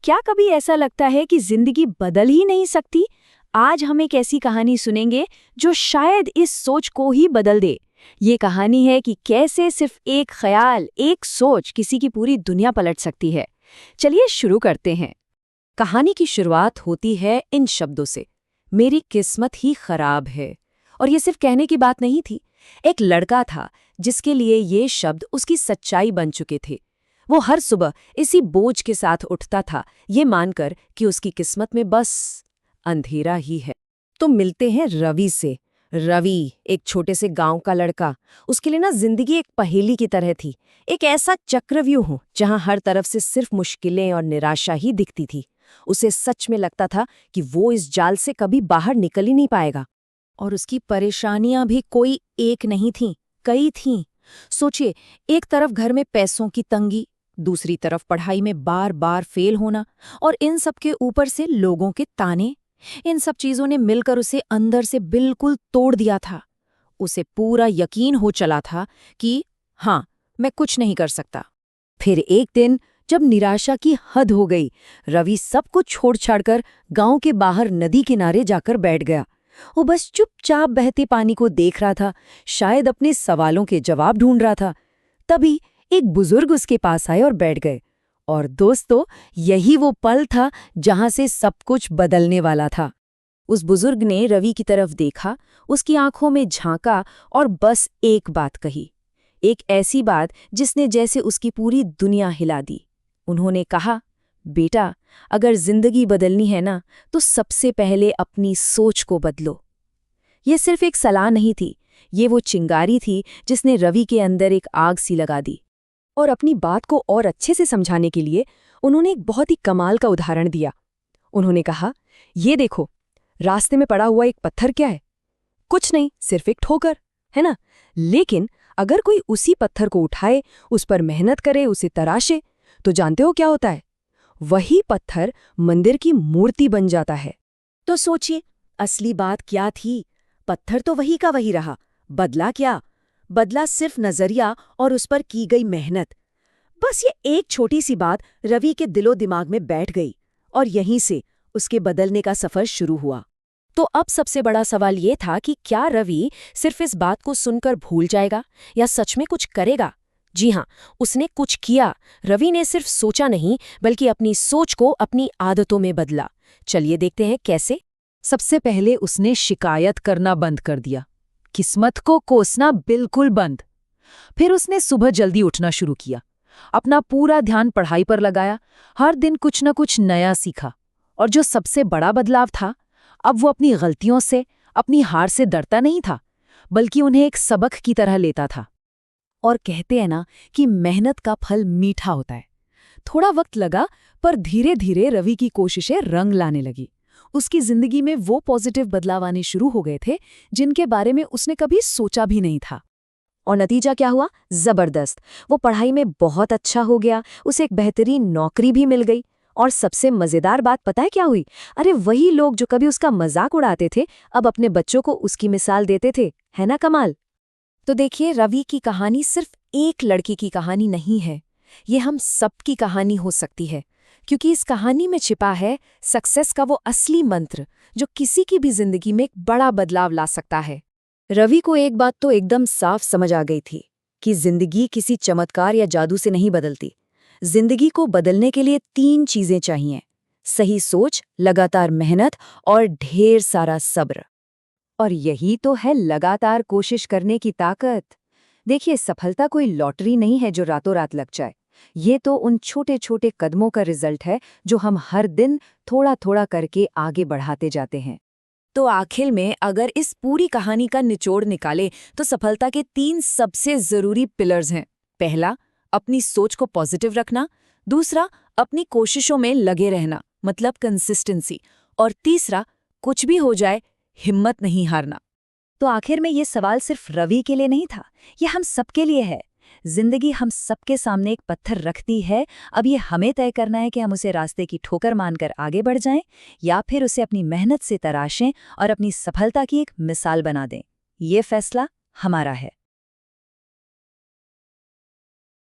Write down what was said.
क्या कभी ऐसा लगता है कि जिंदगी बदल ही नहीं सकती? आज हम एक ऐसी कहानी सुनेंगे जो शायद इस सोच को ही बदल दे। ये कहानी है कि कैसे सिर्फ एक ख्याल, एक सोच किसी की पूरी दुनिया पलट सकती है। चलिए शुरू करते हैं। कहानी की शुरुआत होती है इन शब्दों से, मेरी किस्मत ही खराब है। और ये सिर्फ कहने की बात नहीं थी। एक लड़का था जिसके लिए ये शब्द उसकी सच्चाई बन चुके थे। वो हर सुबह इसी बोझ के साथ उठता था, ये मानकर कि उसकी किस्मत में बस अंधेरा ही है। तो मिलते हैं रवि से। रवि एक छोटे से गांव का लड़का। उसके लिए जिंदगी एक पहेली की तरह थी, एक ऐसा चक्रव्यूह जहां हर तरफ से सिर्फ मुश्किलें और निराशा ही दिखती थी। उसे सच में लगता था कि वो इस जाल से कभी बाहर निकल ही नहीं पाएगा। और उसकी परेशानियां भी कोई एक नहीं थीं, कई थीं। सोचिए, एक तरफ घर में पैसों की तंगी, दूसरी तरफ पढ़ाई में बार बार फेल होना, और इन सब के ऊपर से लोगों के ताने। इन सब चीजों ने मिलकर उसे अंदर से बिल्कुल तोड़ दिया था। उसे पूरा यकीन हो चला था कि हाँ, मैं कुछ नहीं कर सकता। फिर एक दिन जब निराशा की हद हो गई, रवि सब कुछ छोड़ छाड़कर गांव के बाहर नदी किनारे जाकर बैठ गया। वो बस चुपचाप बहते पानी को देख रहा था, शायद अपने सवालों के जवाब ढूंढ रहा था। तभी एक बुजुर्ग उसके पास आए और बैठ गए। और दोस्तों, यही वो पल था जहां से सब कुछ बदलने वाला था। उस बुजुर्ग ने रवि की तरफ देखा, उसकी आंखों में झांका और बस एक बात कही, एक ऐसी बात जिसने जैसे उसकी पूरी दुनिया हिला दी। उन्होंने कहा, बेटा, अगर जिंदगी बदलनी है ना, तो सबसे पहले अपनी सोच को बदलो। ये सिर्फ एक सलाह नहीं थी, ये वो चिंगारी थी जिसने रवि के अंदर एक आग सी लगा दी। और अपनी बात को और अच्छे से समझाने के लिए उन्होंने एक बहुत ही कमाल का उदाहरण दिया। उन्होंने कहा, ये देखो, रास्ते में पड़ा हुआ एक पत्थर क्या है? कुछ नहीं, सिर्फ एक ठोकर, है ना? लेकिन अगर कोई उसी पत्थर को उठाए, उस पर मेहनत करे, उसे तराशे, तो जानते हो क्या होता है? वही पत्थर मंदिर की मूर्ति बन जाता है। तो सोचिए, असली बात क्या थी? पत्थर तो वही का वही रहा, बदला क्या? बदला सिर्फ नजरिया और उस पर की गई मेहनत। बस ये एक छोटी सी बात रवि के दिलो दिमाग में बैठ गई, और यहीं से उसके बदलने का सफर शुरू हुआ। तो अब सबसे बड़ा सवाल ये था कि क्या रवि सिर्फ इस बात को सुनकर भूल जाएगा या सच में कुछ करेगा? जी हाँ, उसने कुछ किया। रवि ने सिर्फ सोचा नहीं, बल्कि अपनी सोच को अपनी आदतों में बदला। चलिए देखते हैं कैसे। सबसे पहले उसने शिकायत करना बंद कर दिया, किस्मत को कोसना बिल्कुल बंद। फिर उसने सुबह जल्दी उठना शुरू किया, अपना पूरा ध्यान पढ़ाई पर लगाया, हर दिन कुछ न कुछ नया सीखा। और जो सबसे बड़ा बदलाव था, अब वो अपनी गलतियों से, अपनी हार से डरता नहीं था, बल्कि उन्हें एक सबक की तरह लेता था। और कहते हैं ना कि मेहनत का फल मीठा होता है। थोड़ा वक्त लगा, पर धीरे धीरे रवि की कोशिशें रंग लाने लगी। उसकी जिंदगी में वो पॉजिटिव बदलाव आने शुरू हो गए थे जिनके बारे में उसने कभी सोचा भी नहीं था। और नतीजा क्या हुआ? जबरदस्त। वो पढ़ाई में बहुत अच्छा हो गया, उसे एक बेहतरीन नौकरी भी मिल गई। और सबसे मजेदार बात पता है क्या हुई? अरे, वही लोग जो कभी उसका मजाक उड़ाते थे, अब अपने बच्चों को उसकी मिसाल देते थे। है ना कमाल? तो देखिए, रवि की कहानी सिर्फ एक लड़के की कहानी नहीं है, ये हम सबकी कहानी हो सकती है। क्योंकि इस कहानी में छिपा है सक्सेस का वो असली मंत्र जो किसी की भी जिंदगी में एक बड़ा बदलाव ला सकता है। रवि को एक बात तो एकदम साफ समझ आ गई थी कि जिंदगी किसी चमत्कार या जादू से नहीं बदलती। जिंदगी को बदलने के लिए 3 चीजें चाहिए: सही सोच, लगातार मेहनत और ढेर सारा सब्र। और यही तो है लगातार कोशिश करने की ताकत। देखिए, सफलता कोई लॉटरी नहीं है जो रातों रात लग जाए। ये तो उन छोटे छोटे कदमों का रिजल्ट है जो हम हर दिन थोड़ा थोड़ा करके आगे बढ़ाते जाते हैं। तो आखिर में अगर इस पूरी कहानी का निचोड़ निकाले तो सफलता के 3 सबसे जरूरी पिलर्स हैं। पहला, अपनी सोच को पॉजिटिव रखना। दूसरा, अपनी कोशिशों में लगे रहना, मतलब कंसिस्टेंसी। और तीसरा, कुछ भी हो जाए, हिम्मत नहीं हारना। तो आखिर में ये सवाल सिर्फ रवि के लिए नहीं था, ये हम सबके लिए है। जिंदगी हम सबके सामने एक पत्थर रखती है। अब ये हमें तय करना है कि हम उसे रास्ते की ठोकर मानकर आगे बढ़ जाएं या फिर उसे अपनी मेहनत से तराशें और अपनी सफलता की एक मिसाल बना दें। ये फैसला हमारा है।